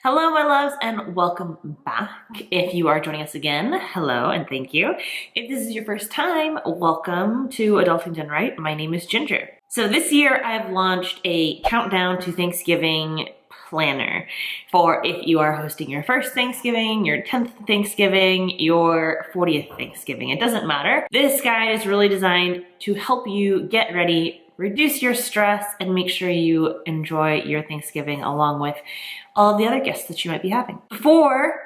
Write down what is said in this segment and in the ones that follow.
Hello, my loves, and welcome back. If you are joining us again, hello and thank you. If this is your first time, welcome to Adulting Done Right. My name is Ginger. So this year I've launched a countdown to Thanksgiving planner for if you are hosting your first Thanksgiving, your 10th Thanksgiving, your 40th Thanksgiving. It doesn't matter. This guide is really designed to help you get ready, reduce your stress, and make sure you enjoy your Thanksgiving along with all of the other guests that you might be having. Before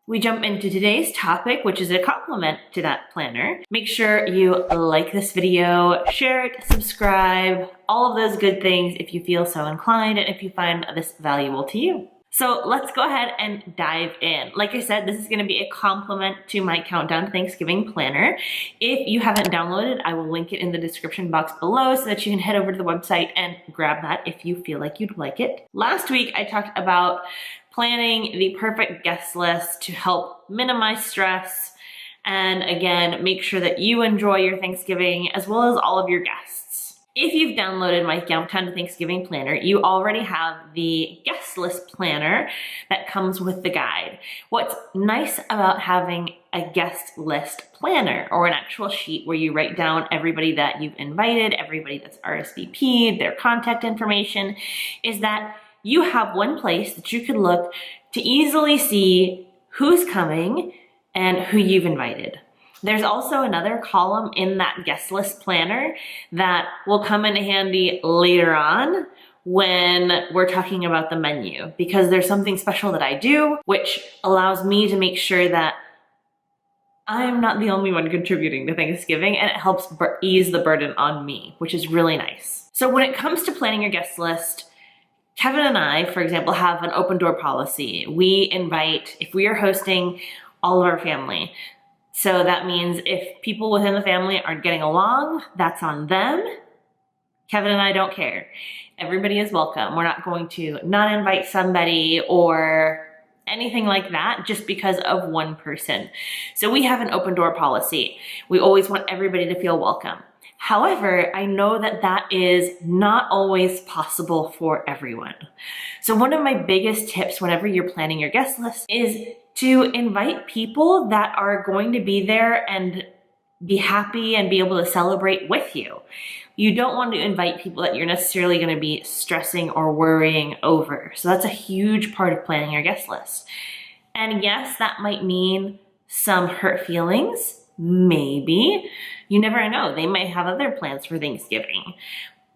we jump into today's topic, which is a complement to that planner, make sure you like this video, share it, subscribe, all of those good things if you feel so inclined and if you find this valuable to you. So let's go ahead and dive in. Like I said, this is gonna be a complement to my Countdown to Thanksgiving planner. If you haven't downloaded, I will link it in the description box below so that you can head over to the website and grab that if you feel like you'd like it. Last week, I talked about planning the perfect guest list to help minimize stress and again, make sure that you enjoy your Thanksgiving as well as all of your guests. If you've downloaded my Countdown to Thanksgiving planner, you already have the guest list planner that comes with the guide. What's nice about having a guest list planner or an actual sheet where you write down everybody that you've invited, everybody that's RSVP'd, their contact information, is that you have one place that you can look to easily see who's coming and who you've invited. There's also another column in that guest list planner that will come in handy later on when we're talking about the menu, because there's something special that I do which allows me to make sure that I'm not the only one contributing to Thanksgiving, and it helps ease the burden on me, which is really nice. So when it comes to planning your guest list, Kevin and I, for example, have an open door policy. We invite, if we are hosting, all of our family. So that means if people within the family aren't getting along, that's on them. Kevin and I don't care. Everybody is welcome. We're not going to not invite somebody or anything like that just because of one person. So we have an open door policy. We always want everybody to feel welcome. However, I know that that is not always possible for everyone. So one of my biggest tips whenever you're planning your guest list is to invite people that are going to be there and be happy and be able to celebrate with you. You don't want to invite people that you're necessarily going to be stressing or worrying over. So that's a huge part of planning your guest list. And yes, that might mean some hurt feelings, maybe. You never know, they might have other plans for Thanksgiving.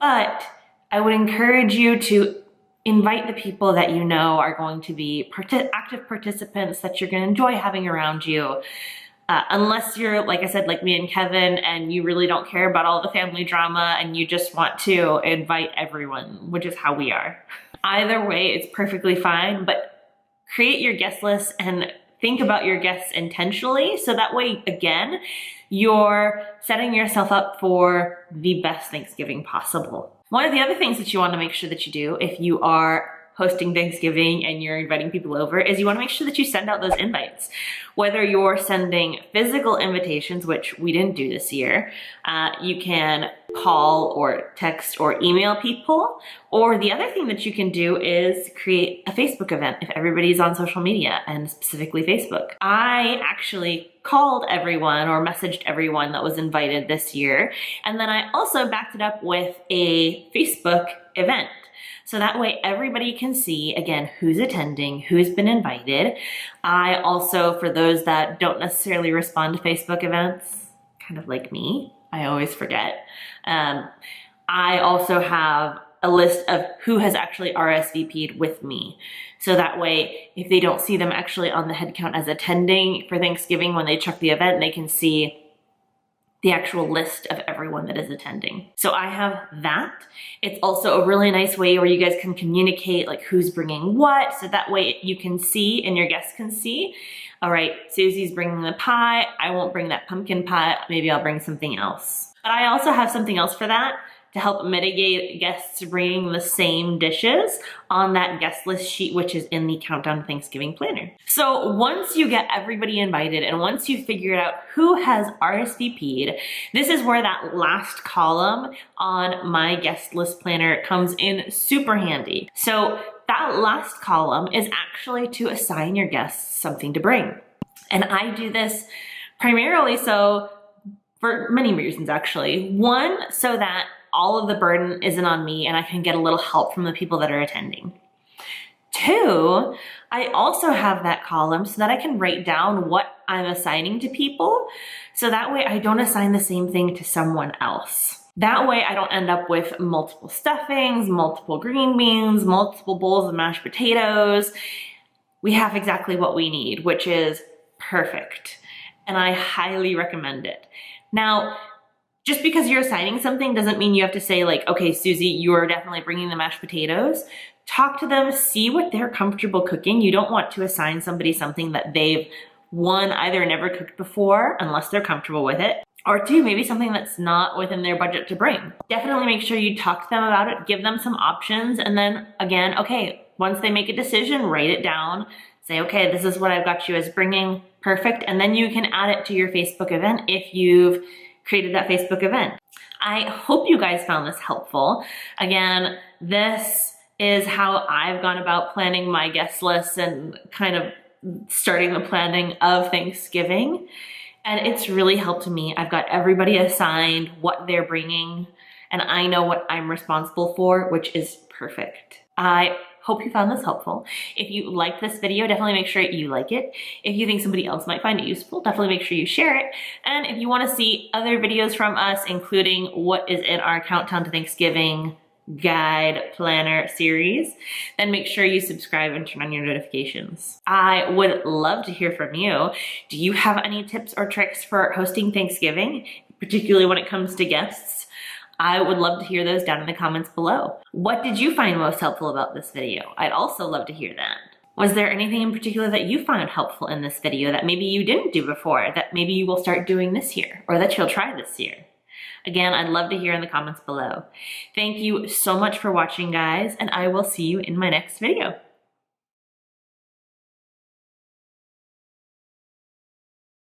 But I would encourage you to invite the people that you know are going to be active participants that you're going to enjoy having around you. Unless you're, like I said, like me and Kevin, and you really don't care about all the family drama and you just want to invite everyone, which is how we are. Either way, it's perfectly fine, but create your guest list and think about your guests intentionally, so that way, again, you're setting yourself up for the best Thanksgiving possible. One of the other things that you want to make sure that you do if you are hosting Thanksgiving and you're inviting people over is you want to make sure that you send out those invites. Whether you're sending physical invitations, which we didn't do this year, you can call or text or email people, or the other thing that you can do is create a Facebook event if everybody's on social media, and specifically Facebook. I actually called everyone or messaged everyone that was invited this year, and then I also backed it up with a Facebook event. So that way everybody can see, again, who's attending, who's been invited. I also, for those that don't necessarily respond to Facebook events, kind of like me, I always forget. I also have a list of who has actually RSVP'd with me. So that way, if they don't see them actually on the head count as attending for Thanksgiving, when they check the event, they can see the actual list of everyone that is attending. So I have that. It's also a really nice way where you guys can communicate like who's bringing what, so that way you can see and your guests can see, all right, Susie's bringing the pie, I won't bring that pumpkin pie, maybe I'll bring something else. But I also have something else for that to help mitigate guests bringing the same dishes on that guest list sheet, which is in the Countdown to Thanksgiving planner. So once you get everybody invited and once you figured out who has RSVP'd, this is where that last column on my guest list planner comes in super handy. So that last column is actually to assign your guests something to bring. And I do this primarily so for many reasons, actually. One, so that all of the burden isn't on me and I can get a little help from the people that are attending. Two, I also have that column so that I can write down what I'm assigning to people, so that way I don't assign the same thing to someone else. That way I don't end up with multiple stuffings, multiple green beans, multiple bowls of mashed potatoes. We have exactly what we need, which is perfect. And I highly recommend it. Now, just because you're assigning something doesn't mean you have to say like, okay, Susie, you're definitely bringing the mashed potatoes. Talk to them, see what they're comfortable cooking. You don't want to assign somebody something that they've, one, either never cooked before, unless they're comfortable with it, or two, maybe something that's not within their budget to bring. Definitely make sure you talk to them about it, give them some options, and then again, okay, once they make a decision, write it down. Say, okay, this is what I've got you as bringing, perfect, and then you can add it to your Facebook event if you've created that Facebook event. I hope you guys found this helpful. Again, this is how I've gone about planning my guest lists and kind of starting the planning of Thanksgiving. And it's really helped me. I've got everybody assigned what they're bringing, and I know what I'm responsible for, which is perfect. I hope you found this helpful. If you liked this video, definitely make sure you like it. If you think somebody else might find it useful, definitely make sure you share it. And if you want to see other videos from us, including what is in our Countdown to Thanksgiving guide planner series, then make sure you subscribe and turn on your notifications. I would love to hear from you. Do you have any tips or tricks for hosting Thanksgiving, particularly when it comes to guests? I would love to hear those down in the comments below. What did you find most helpful about this video? I'd also love to hear that. Was there anything in particular that you found helpful in this video that maybe you didn't do before, that maybe you will start doing this year, or that you'll try this year? Again, I'd love to hear in the comments below. Thank you so much for watching, guys, and I will see you in my next video.